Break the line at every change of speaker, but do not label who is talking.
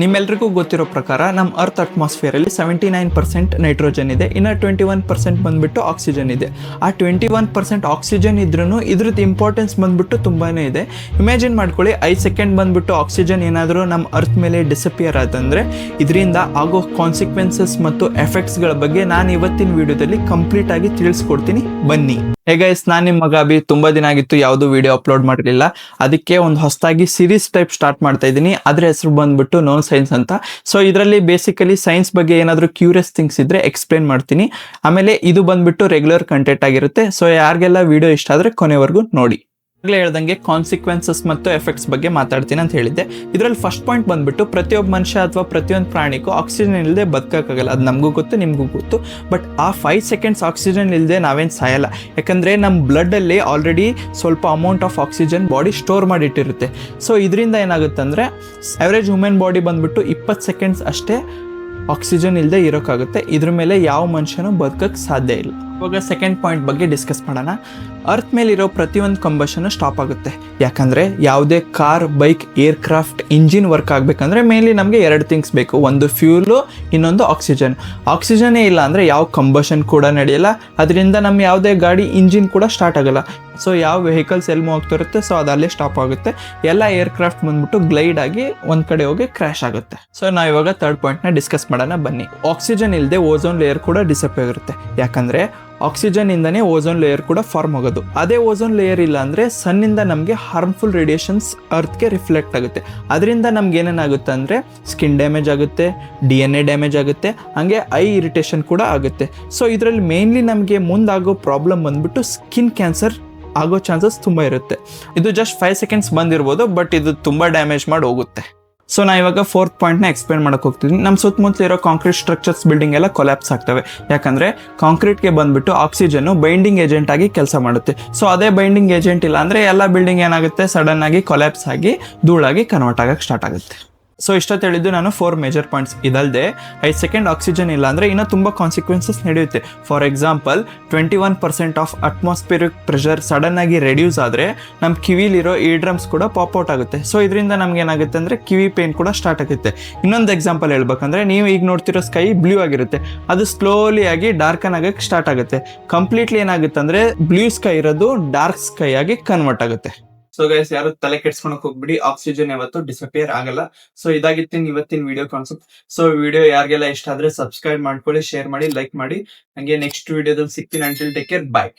ನಿಮ್ಮೆಲ್ರಿಗೂ ಗೊತ್ತಿರೋ ಪ್ರಕಾರ ನಮ್ಮ ಅರ್ತ್ ಅಟ್ಮಾಸ್ಫಿಯರ್ ಅಲ್ಲಿ 79% ನೈಟ್ರೋಜನ್ ಇದೆ, ಇನ್ನು 21% ಬಂದ್ಬಿಟ್ಟು ಆಕ್ಸಿಜನ್ ಇದೆ. ಆ 21% ಆಕ್ಸಿಜನ್ ಇದ್ರೂ ಇದ್ರದ್ದು ಇಂಪಾರ್ಟೆನ್ಸ್ ಬಂದ್ಬಿಟ್ಟು ತುಂಬಾನೇ ಇದೆ. ಇಮ್ಯಾಜಿನ್ ಮಾಡ್ಕೊಳ್ಳಿ, 5 ಸೆಕೆಂಡ್ ಬಂದ್ಬಿಟ್ಟು ಆಕ್ಸಿಜನ್ ಏನಾದರೂ ನಮ್ಮ ಅರ್ತ್ ಮೇಲೆ ಡಿಸಪಿಯರ್ ಆತಂದ್ರೆ ಇದರಿಂದ ಆಗೋ ಕಾನ್ಸಿಕ್ವೆನ್ಸಸ್ ಮತ್ತು ಎಫೆಕ್ಟ್ಸ್ಗಳ ಬಗ್ಗೆ ನಾನು ಇವತ್ತಿನ ವಿಡಿಯೋದಲ್ಲಿ ಕಂಪ್ಲೀಟ್ ಆಗಿ ತಿಳಿಸ್ಕೊಡ್ತೀನಿ, ಬನ್ನಿ. ಗೈಸ್, ನಾನು ನಿಮ್ಮ ಮಗ ಅಭಿ. ತುಂಬಾ ದಿನ ಆಗಿತ್ತು ಯಾವುದು ವಿಡಿಯೋ ಅಪ್ಲೋಡ್ ಮಾಡಿರಲಿಲ್ಲ. ಅದಕ್ಕೆ ಒಂದು ಹೊಸದಾಗಿ ಸೀರೀಸ್ ಟೈಪ್ ಸ್ಟಾರ್ಟ್ ಮಾಡ್ತಾ ಇದ್ದೀನಿ. ಅದ್ರ ಹೆಸರು ಬಂದ್ಬಿಟ್ಟು ನೋ ಸೈನ್ಸ್ ಅಂತ. ಸೊ ಇದರಲ್ಲಿ ಬೇಸಿಕಲಿ ಸೈನ್ಸ್ ಬಗ್ಗೆ ಏನಾದರೂ ಕ್ಯೂರಿಯಸ್ ಥಿಂಗ್ಸ್ ಇದ್ರೆ ಎಕ್ಸ್ಪ್ಲೇನ್ ಮಾಡ್ತೀನಿ. ಆಮೇಲೆ ಇದು ಬಂದ್ಬಿಟ್ಟು ರೆಗ್ಯುಲರ್ ಕಂಟೆಂಟ್ ಆಗಿರುತ್ತೆ. ಸೊ ಯಾರಿಗೆಲ್ಲ ವಿಡಿಯೋ ಇಷ್ಟ ಆದ್ರೆ ಕೊನೆವರೆಗೂ ನೋಡಿ. ಈಗಲೇ ಹೇಳ್ದಂಗೆ ಕಾನ್ಸಿಕ್ವೆನ್ಸಸ್ ಮತ್ತು ಎಫೆಕ್ಟ್ಸ್ ಬಗ್ಗೆ ಮಾತಾಡ್ತೀನಿ ಅಂತ ಹೇಳಿದ್ದೆ. ಇದರಲ್ಲಿ ಫಸ್ಟ್ ಪಾಯಿಂಟ್ ಬಂದ್ಬಿಟ್ಟು ಪ್ರತಿಯೊಬ್ಬ ಮನುಷ್ಯ ಅಥವಾ ಪ್ರತಿಯೊಂದು ಪ್ರಾಣಿಗೂ ಆಕ್ಸಿಜನ್ ಇಲ್ಲದೆ ಬದುಕೋಕ್ಕಾಗಲ್ಲ. ಅದು ನಮಗೂ ಗೊತ್ತು, ನಿಮಗೂ ಗೊತ್ತು. ಬಟ್ ಆ 5 ಸೆಕೆಂಡ್ಸ್ ಆಕ್ಸಿಜನ್ ಇಲ್ಲದೆ ನಾವೇನು ಸಾಯಲ್ಲ. ಯಾಕಂದರೆ ನಮ್ಮ ಬ್ಲಡ್ಡಲ್ಲಿ ಆಲ್ರೆಡಿ ಸ್ವಲ್ಪ amount of oxygen body store ಮಾಡಿಟ್ಟಿರುತ್ತೆ. ಸೊ ಇದರಿಂದ ಏನಾಗುತ್ತೆ ಅಂದರೆ ಅವರೇಜ್ ಹ್ಯೂಮನ್ ಬಾಡಿ ಬಂದ್ಬಿಟ್ಟು 20 ಸೆಕೆಂಡ್ಸ್ ಅಷ್ಟೇ ಆಕ್ಸಿಜನ್ ಇಲ್ಲದೆ ಇರೋಕ್ಕಾಗುತ್ತೆ. ಇದ್ರ ಮೇಲೆ ಯಾವ ಮನುಷ್ಯನೂ ಬದುಕಕ್ಕೆ ಸಾಧ್ಯ ಇಲ್ಲ. ಇವಾಗ ಸೆಕೆಂಡ್ ಪಾಯಿಂಟ್ ಬಗ್ಗೆ ಡಿಸ್ಕಸ್ ಮಾಡೋಣ. ಅರ್ತ್ ಮೇಲಿರೋ ಪ್ರತಿಯೊಂದು ಕಂಬಷನ್ ಸ್ಟಾಪ್ ಆಗುತ್ತೆ. ಯಾಕಂದರೆ ಯಾವುದೇ car, bike, aircraft engine work ಆಗಬೇಕಂದ್ರೆ ಮೇನ್ಲಿ ನಮಗೆ 2 ಥಿಂಗ್ಸ್ ಬೇಕು. ಒಂದು ಫ್ಯೂಲು, ಇನ್ನೊಂದು ಆಕ್ಸಿಜನ್. ಆಕ್ಸಿಜನ್ನೇ ಇಲ್ಲ ಅಂದರೆ ಯಾವ ಕಂಬಷನ್ ಕೂಡ ನಡೆಯಲ್ಲ. ಅದರಿಂದ ನಮ್ಮ ಯಾವುದೇ ಗಾಡಿ ಇಂಜಿನ್ ಕೂಡ ಸ್ಟಾರ್ಟ್ ಆಗಲ್ಲ. ಸೊ ಯಾವ ವೆಹಿಕಲ್ಸ್ ಎಲ್ಲಿ ಮೂವ್ ಆಗ್ತಿರುತ್ತೆ, ಸೊ ಅದಲ್ಲೇ ಸ್ಟಾಪ್ ಆಗುತ್ತೆ. ಎಲ್ಲ ಏರ್ಕ್ರಾಫ್ಟ್ ಬಂದ್ಬಿಟ್ಟು ಗ್ಲೈಡ್ ಆಗಿ ಒಂದು ಕಡೆ ಹೋಗಿ ಕ್ರ್ಯಾಶ್ ಆಗುತ್ತೆ. ಸೊ ನಾವು ಇವಾಗ ಥರ್ಡ್ ಪಾಯಿಂಟ್ನ ಡಿಸ್ಕಸ್ ಮಾಡೋಣ, ಬನ್ನಿ. ಆಕ್ಸಿಜನ್ ಇಲ್ಲದೆ ಓಝೋನ್ ಲೇಯರ್ ಕೂಡ ಡಿಸಪಿಯರ್ ಆಗುತ್ತೆ. ಯಾಕಂದರೆ ಆಕ್ಸಿಜನ್ ಇಂದನೇ ಓಝೋನ್ ಲೇಯರ್ ಕೂಡ ಫಾರ್ಮ್ ಆಗೋದು. ಅದೇ ಓಝೋನ್ ಲೇಯರ್ ಇಲ್ಲ ಅಂದರೆ ಸನ್ನಿಂದ ನಮಗೆ ಹಾರ್ಮ್ಫುಲ್ ರೇಡಿಯೇಷನ್ಸ್ ಅರ್ತ್ಗೆ ರಿಫ್ಲೆಕ್ಟ್ ಆಗುತ್ತೆ. ಅದರಿಂದ ನಮ್ಗೆ ಏನೇನಾಗುತ್ತೆ ಅಂದರೆ ಸ್ಕಿನ್ ಡ್ಯಾಮೇಜ್ ಆಗುತ್ತೆ, DNA ಡ್ಯಾಮೇಜ್ ಆಗುತ್ತೆ, ಹಾಗೆ ಐ ಇರಿಟೇಷನ್ ಕೂಡ ಆಗುತ್ತೆ. ಸೊ ಇದರಲ್ಲಿ ಮೇನ್ಲಿ ನಮಗೆ ಮುಂದಾಗೋ ಪ್ರಾಬ್ಲಮ್ ಬಂದ್ಬಿಟ್ಟು ಸ್ಕಿನ್ ಕ್ಯಾನ್ಸರ್ ಆಗೋ ಚಾನ್ಸಸ್ ತುಂಬ ಇರುತ್ತೆ. ಇದು ಜಸ್ಟ್ 5 ಸೆಕೆಂಡ್ಸ್ ಬಂದಿರ್ಬೋದು, ಬಟ್ ಇದು ತುಂಬ ಡ್ಯಾಮೇಜ್ ಮಾಡಿ ಹೋಗುತ್ತೆ. ಸೊ ನಾ ಇವಾಗ ಫೋರ್ತ್ ಪಾಯಿಂಟ್ನ ಎಕ್ಸ್ಪ್ಲೇನ್ ಮಾಡಕ್ಕೆ ಹೋಗ್ತಿದ್ದೀನಿ. ನಮ್ಮ ಸುತ್ತಮುತ್ತಲ ಇರೋ ಕಾಂಕ್ರೀಟ್ ಸ್ಟ್ರಕ್ಚರ್ಸ್, ಬಿಲ್ಡಿಂಗ್ ಎಲ್ಲ ಕೊಲ್ಯಾಪ್ಸ್ ಆಗ್ತವೆ. ಯಾಕಂದರೆ ಕಾಂಕ್ರೀಟ್ಗೆ ಬಂದ್ಬಿಟ್ಟು ಆಕ್ಸಿಜನ್ನು ಬೈಂಡಿಂಗ್ ಏಜೆಂಟ್ ಆಗಿ ಕೆಲಸ ಮಾಡುತ್ತೆ. ಸೊ ಅದೇ ಬೈಂಡಿಂಗ್ ಏಜೆಂಟ್ ಇಲ್ಲ ಅಂದರೆ ಎಲ್ಲ ಬಿಲ್ಡಿಂಗ್ ಏನಾಗುತ್ತೆ, ಸಡನ್ ಆಗಿ ಕೊಲ್ಯಾಪ್ಸ್ ಆಗಿ ಧೂಳಾಗಿ ಕನ್ವರ್ಟ್ ಆಗಕ್ಕೆ ಸ್ಟಾರ್ಟ್ ಆಗುತ್ತೆ. ಸೊ ಇಷ್ಟೊತ್ತು ಹೇಳಿದ್ದು ನಾನು 4 ಮೇಜರ್ ಪಾಯಿಂಟ್ಸ್. ಇದಲ್ಲದೆ 5 ಸೆಕೆಂಡ್ ಆಕ್ಸಿಜನ್ ಇಲ್ಲ ಅಂದರೆ ಇನ್ನೂ ತುಂಬ ಕಾನ್ಸಿಕ್ವೆನ್ಸಸ್ ನಡೆಯುತ್ತೆ. For example 21% of atmospheric pressure sudden ಆಗಿ ರೆಡ್ಯೂಸ್ ಆದರೆ ನಮ್ಮ ಕಿವಿಲಿರೋ ಇಯರ್ ಡ್ರಮ್ಸ್ ಕೂಡ ಪಾಪ್ಔಟ್ ಆಗುತ್ತೆ. ಸೊ ಇದರಿಂದ ನಮ್ಗೆ ಏನಾಗುತ್ತೆ ಅಂದರೆ ಕಿವಿ ಪೇನ್ ಕೂಡ ಸ್ಟಾರ್ಟ್ ಆಗುತ್ತೆ. ಇನ್ನೊಂದು ಎಕ್ಸಾಂಪಲ್ ಹೇಳ್ಬೇಕಂದ್ರೆ, ನೀವು ಈಗ ನೋಡ್ತಿರೋ ಸ್ಕೈ ಬ್ಲೂ ಆಗಿರುತ್ತೆ, ಅದು ಸ್ಲೋಲಿ ಆಗಿ ಡಾರ್ಕನ್ ಆಗಕ್ಕೆ ಸ್ಟಾರ್ಟ್ ಆಗುತ್ತೆ. ಕಂಪ್ಲೀಟ್ಲಿ ಏನಾಗುತ್ತೆ ಅಂದರೆ ಬ್ಲೂ ಸ್ಕೈ ಇರೋದು ಡಾರ್ಕ್ ಸ್ಕೈ ಆಗಿ ಕನ್ವರ್ಟ್ ಆಗುತ್ತೆ. ಸೊ ಗೈಸ್, ಯಾರು ತಲೆ ಕೆಡ್ಸ್ಕೊಳಕ್ ಹೋಗ್ಬಿಡಿ, ಆಕ್ಸಿಜನ್ ಯಾವತ್ತು ಡಿಸಪಿಯರ್ ಆಗಲ್ಲ. ಸೊ ಇದಾಗಿತ್ತು ಇವತ್ತಿನ ವಿಡಿಯೋ ಕಾನ್ಸೆಪ್ಟ್. ಸೊ ವಿಡಿಯೋ ಯಾರಿಗೆಲ್ಲ ಇಷ್ಟ ಆದ್ರೆ ಸಬ್ಸ್ಕ್ರೈಬ್ ಮಾಡ್ಕೊಳ್ಳಿ, ಶೇರ್ ಮಾಡಿ, ಲೈಕ್ ಮಾಡಿ. ಹಂಗೆ ನೆಕ್ಸ್ಟ್ ವಿಡಿಯೋದಲ್ಲಿ ಸಿಗ್ತೀನಿ. ಅಂಟಿಲ್ ಟೇಕ್ ಕೇರ್, ಬಾಯ್.